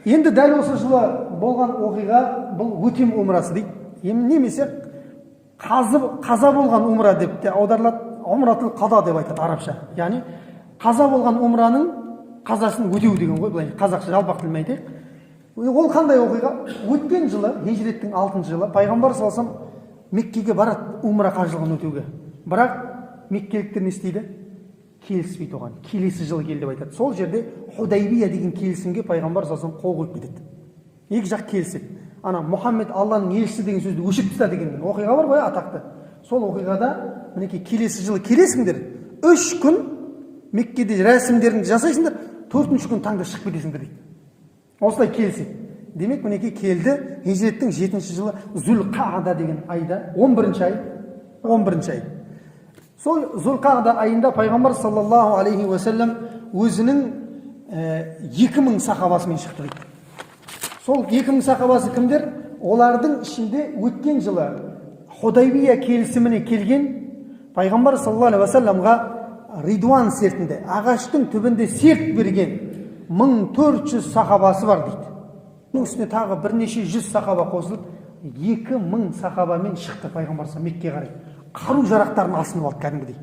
Енді дәл осы жылы болған оқиға бұл өтем умрасы дейді. Немесе қаза болған умра деп те аударылады. Умратул қада деп айтады арабша. Яғни қаза болған умраның қазасын өтеу деген ғой, былай қазақша жалпақ тілмен айтайық. Ол қандай оқиға? Өткен жылы, хижреттің 6-шы жылы пайғамбар саллаллаху алейхи вассалам Меккеге барады умра қажылығын өтеуге. Бірақ меккеліктер не істейді? Келіспейді оған. Келесі жылы кел деп айтады. Сол жерде Худайбия деген келісімге пайғамбар саллаллаху алейхи вассалам қол қойып кетеді. Екі жақ келіседі. Ана Мұхаммед Алланың елшісі деген сөзді өшіріп тастады деген оқиға бар ғой, атақты. Сол оқиғада мінекей келесі жылы келесіңдер, 3 күн Меккеде рәсімдеріңді жасайсыңдар, 4-ші күн таңда шығып кетесіңдер дейді. Осылай келіседі. Демек мінекей келді, хижреттің 7-ші жылы Зүл-Қағда деген айда, 11-ші ай, 11-ші ай. Сол Зүл-Қағда айында пайғамбар саллаллаху алейхи уассалам өзінің 2000 сахабасымен шықты дейді. Сол 2000 сахабасы кімдер? Олардың ішінде өткен жылы Худайбия келісіміне келген пайғамбар саллаллаху алейхи уассаламға Ридуан сертінде, ағаштың түбінде серт берген 1400 сахабасы бар дейді. Оның үстіне тағы бірнеше жүз сахаба қосылып, 2000 сахабамен шықты пайғамбар саллаллаху алейхи Меккеге қарай. Қару жарақтарын асынып алды кәдімгідей.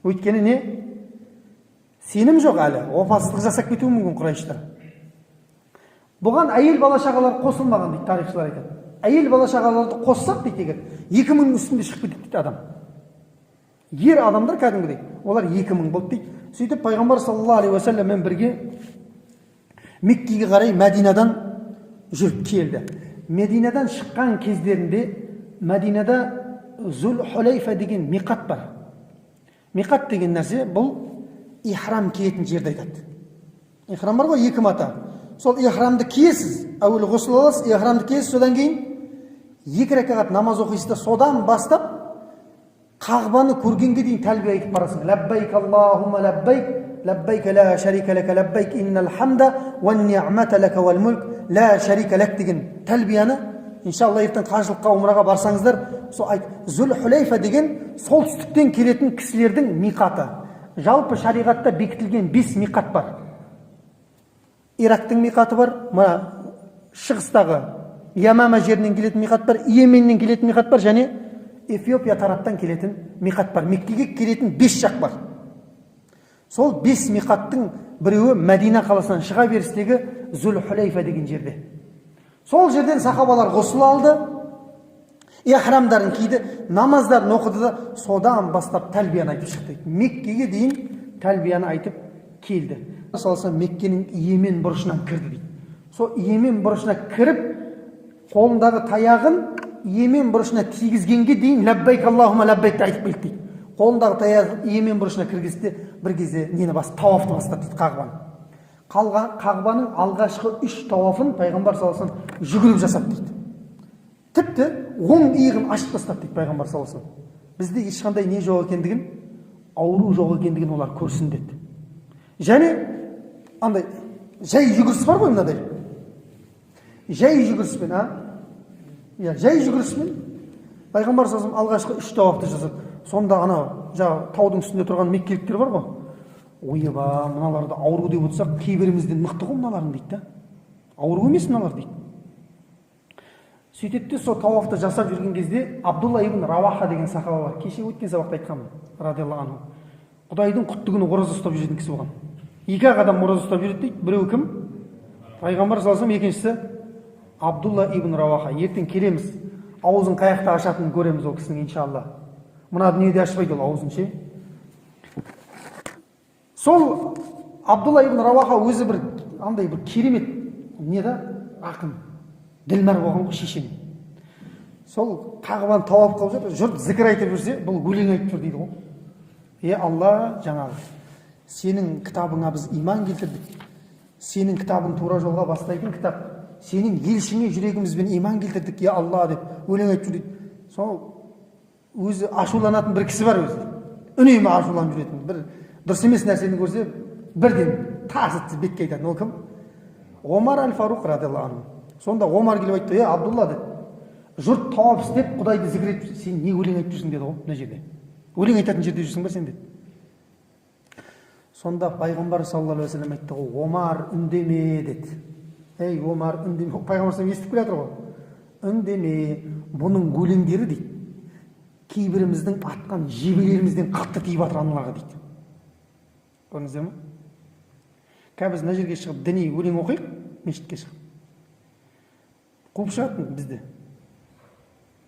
Өйткені не? Сенім жоқ әлі, опасыздық жасап кетуі мүмкін Құрайыштар. Бұған әйел бала шағалар қосылмаған дейді, тарихшылар айтады. Әйел бала шағаларды қоссақ дейді, егер 2000 үстінде шығып кетеді дейді адам. Ер адамдар кәдімгідей, олар 2000 болды дейді. Сөйтіп пайғамбар саллаллаху алейхи уассаламмен бірге Меккеге қарай Мәдинадан жүріп келді. Мединадан шыққан кездерінде Мәдинада Зүл-Хулайфа деген миқат бар. Миқат деген нәрсе бұл ихрам киетін жерді айтады. Ихрам бар ғой, 2 мата. Сол ихрамды киесіз, әуелі ғұсыл аласыз, ихрамды киесіз, содан кейін 2 рәкағат намаз оқисыз да, содан бастап Қағбаны көргенге дейін тәлбие айтып барасың. Лаббайк Аллахумма лаббайк, лаббайк ла шарика лака лаббайк иннал хамда ван ниъмата лака вал мулк ла шарика лак деген тәлбияны иншалла ертең қажылыққа умраға барсаңыздар, сол айт. Зүл-Хулайфа деген солтүстіктен келетін кісілердің миқаты. Жалпы шариғатта бекітілген 5 миқат бар. Ирактың миқаты бар, мына шығыстағы Ямама жерінен келетін миқат бар, Йеменнен келетін миқат бар, және Эфиопия тараптан келетін миқат бар. Меккеге келетін 5 жақ бар. Сол 5 миқаттың біреуі Мәдина қаласынан шыға берістегі Зүл-Хулайфа деген жерде. Сол жерден сахабалар ғұсыл алды, ихрамдарын киді, намаздарын оқыды да, содан бастап тәлбияны айтып шықты. Меккеге дейін тәлбияны айтып келді. Салса Меккенің Йемен бұрышынан кірді дейді. Сол Йемен бұрышына кіріп, қолындағы таяғын Йемен бұрышына тигізгенге дейін лаббайк Аллахумма лаббайкті айтып келді дейді. Қолындағы таяғы Йемен бұрышына кіргізді, бір кезде нені тауафты бастады дейді, Қағбаны. Қағбаның алғашқы 3 тауафын пайғамбар саллаллаху алейхи вассалам жүгіріп жасап дейді. Тіпті оң иығын ашып тастады дейді пайғамбар саллаллаху алейхи вассалам. Бізде ешқандай не жоқ екендігін, ауру жоқ екендігін олар көрсін деді. Және андай жай жүгіріс бар ғой, мынадай. Жай жүгіріспен, жай жүгіріспен пайғамбар саллаллаху алейхи вассалам алғашқы 3 тауафты жасады. Сонда ана таудың үстінде тұрған меккеліктер бар ғой. Ойба, мыналарды ауру деп отырсақ, кейбірімізден мықты ғой мыналарын дейді да. Ауру емес мыналар дейді. Сөйтеді, сол тауафты жасап жүрген кезде Абдулла ибн Раваха деген сахаба бар. Кеше өткен сабақта айтқанмын, радиаллаху анху. Құдайдың құтты күні ораза ұстап жүретін кісі болған. 2 адам ораза ұстап жүреді дейді. Біреу кім? Пайғамбар саллаллаху алейхи вассалам, екіншісі Абдулла ибн Раваха. Ертең келеміз, аузын қаяқта ашатынын көреміз ол кісінің иншалла. Мына дүниеде ашпайды ол аузын ше. Сол Абдулла ибн Раваха өзі бір андай бір керемет не да ақын, ділмар болған ғой, шешен. Сол Қағбаны тауап қылып жатыр, жұрт зікір айтып жүрсе, бұл өлең айтып жүр дейді ғой. Алла, жаңағы сенің кітабыңа біз иман келтірдік. Сенің кітабың тура жолға бастайтын кітап. Сенің елшіңе жүрегімізбен иман келтірдік, Алла деп өлең айтып жүр дейді. Сол өзі ашуланатын бір кісі бар өзі. Үнемі ашуланып жүретін бір дұрыс емес нәрсені көрсе, бірден тас етіп бетке айтады. Ол кім? Омар әл-Фаруқ радиаллаху анху. Сонда Омар келіп айтты, Абдулла деді, жұрт тауап істеп Құдайды зікір етіп, сен не өлең айтып жүрсің деді ғой мына жерде. Өлең айтатын жерде жүрсің ба сен деді. Сонда пайғамбар саллаллаху алейхи вассалам айтты ғой, Омар үндеме деді. ей Омар, үндеме. Пайғамбар естіп келе жатыр ғой. Үндеме, бұның өлеңдері дейді, кейбіріміздің атқан жебелерімізден қатты тиіп жатыр аналарға дейді. Көрдіңіздер ме? Қазір біз мына жерге шығып діни өлең оқиық, мешітке шығып. Қуып шығатын бізді.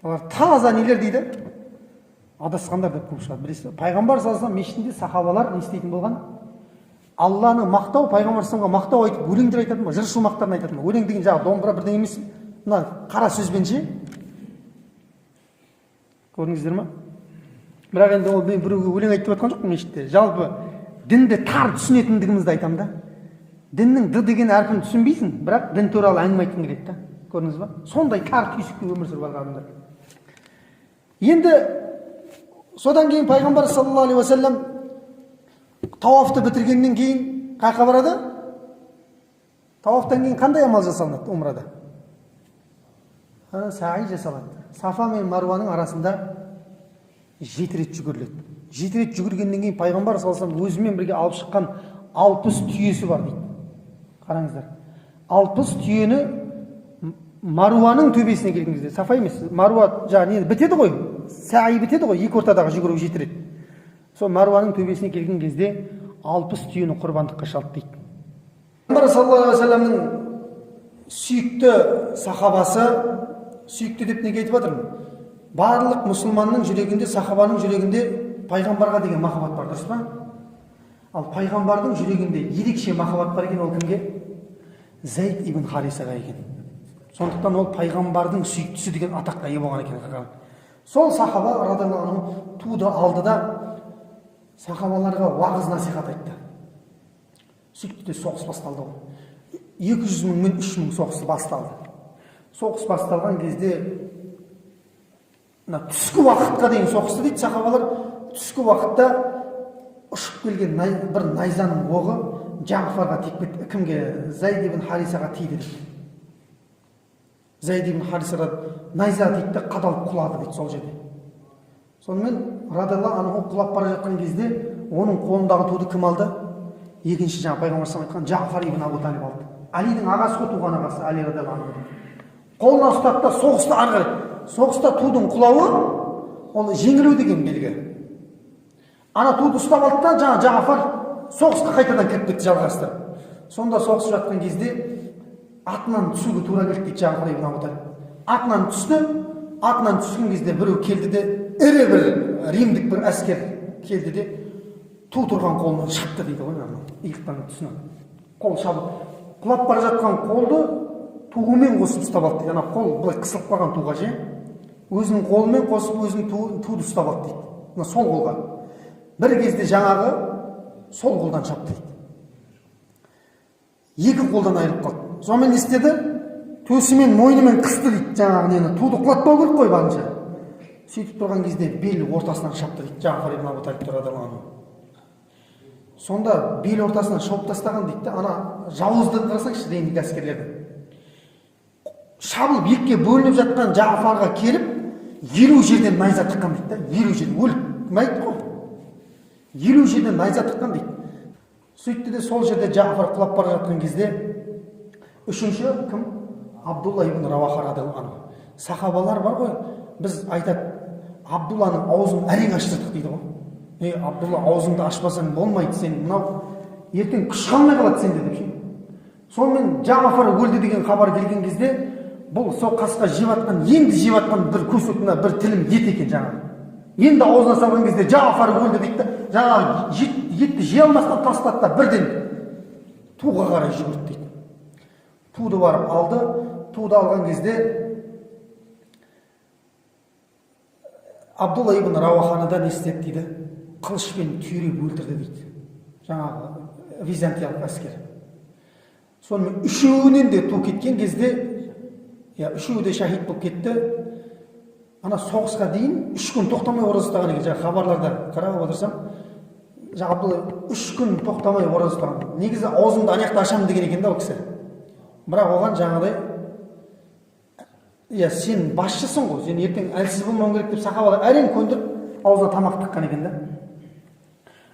Олар таза нелер дейді, адасқандар деп қуып шығады. Білесіз, пайғамбар саллаллаху алейхи мешітінде сахабалар не істейтін болған? Алланы мақтау, пайғамбар саллаллаху мақтау айтып, өлеңдер айтатын ба, жыр шумақтарын айтатын ба? Өлең деген жаңағы домбыра бірдеңе емес, мына қара сөзбен ше. Көрдіңіздер ме? Бірақ енді ол мен біреуге өлең айтып жатқан жоқпын мешітте. Жалпы дінді тар түсінетіндігімізді айтамын да. Діннің д деген әрпін түсінбейсің, бірақ дін туралы әңгіме айтқың келеді да. Көрдіңіз ба? Сондай тар түйсікте өмір сүріп алған адамдар. Енді содан кейін пайғамбар саллаллаху алейхи уассалам тауафты бітіргеннен кейін қайқа барады? Тауафтан кейін қандай амал жасалынады умрада? Саи жасалады. Сафа мен Маруаның арасында 7 рет жүгіріледі. 7 рет жүгіргеннен кейін пайғамбар саллаллаху алейхи уассалам өзімен бірге алып шыққан 60 түйесі бар дейді. Қараңыздар. 60 түйені Маруаның төбесіне келген кезде, Сафа емес, Маруа жаңағы бітеді ғой, саи бітеді ғой, екі ортадағы жүгіру 7 рет. Сол Маруаның төбесіне келген кезде 60 түйені құрбандыққа шалды дейді. Пайғамбар саллаллаху алейхи вассаламның сүйікті сахабасы, сүйікті деп неге айтып жатырмын? Барлық мұсылманның жүрегінде, сахабаның жүрегінде пайғамбарға деген махаббат бар, дұрыс па? Ал пайғамбардың жүрегінде ерекше махаббат бар екен, ол кімге? Зайд ибн Харисаға екен. Сондықтан ол пайғамбардың сүйіктісі деген атаққа ие болған екен. Сол сахаба радиаллаху анху туды алды да сахабаларға уағыз насихат айтты. Сөйтті де соғыс басталды ғой. 200 мың мен 3 мың соғысы басталды. Соғыс басталған кезде түскі уақытқа дейін соғысты дейді сахабалар. Түскі уақытта ұшып келген бір найзаның оғы Жафарға тиіп кетті. Кімге? Зайд ибн Харисаға тиді дейді. Зайд ибн Харисаға найза тиді де қадалып құлады дейді сол жерде. Сонымен радиаллаху анху құлап бара жатқан кезде оның қолындағы туды кім алды? Екінші жаңа пайғамбар саллаллаху алейхи айтқан Жафар ибн Абу Талиб алды. Алидің ағасы ғой, туған ағасы Али радиаллаху анху. Қолына ұстады да соғысты ары қарай. Соғыста тудың құлауы ол жеңілу деген белгі. Ана туды ұстап алды да жаңа Жафар соғысқа қайтадан кіріп кетті жалғастырып. Сонда соғысып жатқан кезде атынан түсуге тура келді дейді Жафар ибн Абу Талиб. Атынан түсті. Атынан түскен кезде біреу келді де, ірі бір римдік бір әскер келді де ту тұрған қолынан шапты дейді ғой, иықтан тұсынан. Қол шабып, құлап бара жатқан қолды туғымен қосып ұстап алды дейді. Ана қол былай қысылып қалған туға ше. Өзінің қолымен қосып өзінің туды ұстап алды дейді. Мына сол қолға. Бір кезде жаңағы сол қолдан шапты дейді. Екі қолдан айырылып қалды. Сонымен істеді, төсімен мойнымен қысты дейді. Жаңағы нені туды құлатпау керек қой барынша. Сөйтіп тұрған кезде бел ортасынан шапты дейді. Жафар ибн Абу Талиб радиаллаху анху. Сонда бел ортасынан шауып тастаған дейді. Ана жауыздығын қарасаңшы римдік әскерлердің. Шабылып екіге бөлініп жатқан Жафарға келіп, 50 жерден найза тыққан дейді. 50 жерден өліп мәйт қой. 50 жерден найза тыққан дейді. Сөйтті де сол жерде Жафар құлап бара жатқан кезде үшінші кім? Абдулла ибн Раваха радиаллаху анху. Сахабалар бар ғой, біз айтады, Абдулланың аузын әрең аштырдық дейді ғой. Абдулла, аузыңды ашпасаң болмайды, сен мынау ертең күш қалмай қалады сенде деп. Сонымен Жафар өлді деген хабар келген кезде, бұл сол қасқа жеп атқан, енді жеп атқан бір көсетіне бір тілім ет екен жаңағы. Енді аузына салған кезде Жафар өлді дейді. Жаңағы етті жей алмастан тастады да бірден туға қарай жүгірді дейді. Туды барып алды. Туды алған кезде Абдулла ибн Раваханы не істеді дейді? Қылышпен түйреп өлтірді дейді. Жаңағы византиялық әскер. Сонымен үшеуінен де ту кеткен кезде, үшеуі де шахид болып кетті. Ана соғысқа дейін 3 күн тоқтамай ораза ұстаған екен. Жаңағы хабарларда қарап отырсам, жаңағы Абдулла 3 күн тоқтамай ораза ұстаған. Негізі аузымды ана жақта ашамын деген екен да ол кісі. Бірақ оған жаңағыдай, сен басшысың ғой, сен ертең әлсіз болмауың керек деп сахабалар әрең көндіріп аузына тамақ тыққан екен да.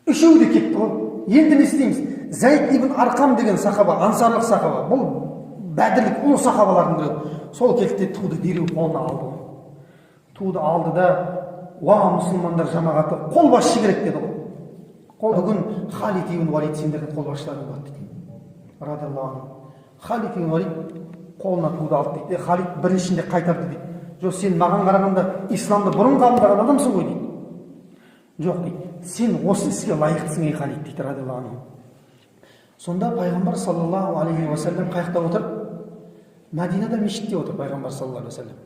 Үшеуі де кетті ғой. Енді не істейміз? Зайд ибн Арқам деген сахаба, ансарлық сахаба. Бұл бәдірлік ұлы сахабалардың бірі. Сол келді туды дереу қолына алды. Туды алды да, уа мұсылмандар жамағаты, қолбасшы керек деді ғой. Бүгін Халид ибн Валид сендердің қолбасшыларың болады дейді. Радиаллаху анху. Халид ибн Валид қолына туды алды дейді. Халид біріншінде қайтарды дейді. Жоқ, сен маған қарағанда исламды бұрын қабылдаған адамсың ғой дейді. Жоқ дейді, сен осы іске лайықтысың ей Халид дейді, радиаллаху анху. Сонда пайғамбар саллаллаху алейхи уассалам қаяқта отыр? Мәдинада мешітте отыр пайғамбар саллаллаху алейхи уассалам.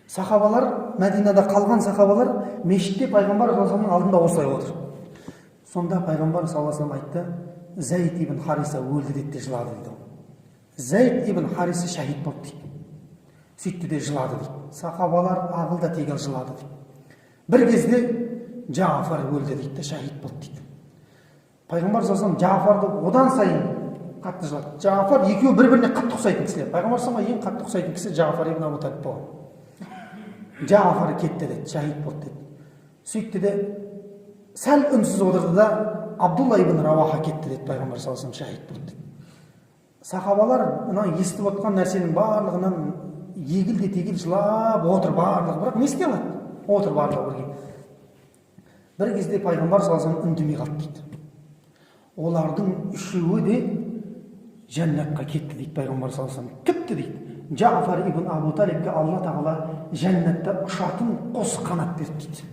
Сахабалар, Мәдинада қалған сахабалар мешітте пайғамбар саллаллаху алейхи уассалам алдында осылай отыр. Сонда пайғамбар саллаллаху алейхи уассалам айтты, Зайд ибн Хариса өлді деді де жылады дейді. Зайд ибн Хариса шахид болды дейді. Сөйтті де жылады дейді. Сахабалар ағылда тегіл жылады дейді. Бір кезде Жафар өлді дейді де шахид болды дейді. Пайғамбар саллаллаху алейхи уассалам Жафарды одан сайын қатты жылады. Жафар екеуі бір-біріне қатты ұқсайтын кісілер. Пайғамбар саллаллаху алейхи уассаламға ең қатты ұқсайтын кісі Жафар ибн Абу Талиб болған. Жафар кетті деді, шахид болды деді. Сөйтті де сәл үнсіз отырды да Абдулла ибн Раваха кетті деді. Пайғамбар саллаллаху алейхи уассалам шахид болды деді. Сахабалар мына естіп отқан нәрсенің барлығынан егілде тегіл жылап отыр барлығы, бірақ не істей алады? Отыр барлығы бірге. Бір кезде пайғамбар саллаллаху алейхи уассалам үндемей қалды дейді. Олардың үшеуі де жәннатқа кетті дейді пайғамбар саллаллаху алейхи уассалам. Тіпті дейді Жафар ибн Абу Талибке Алла тағала жәннатта ұшатын қос қанат берді дейді.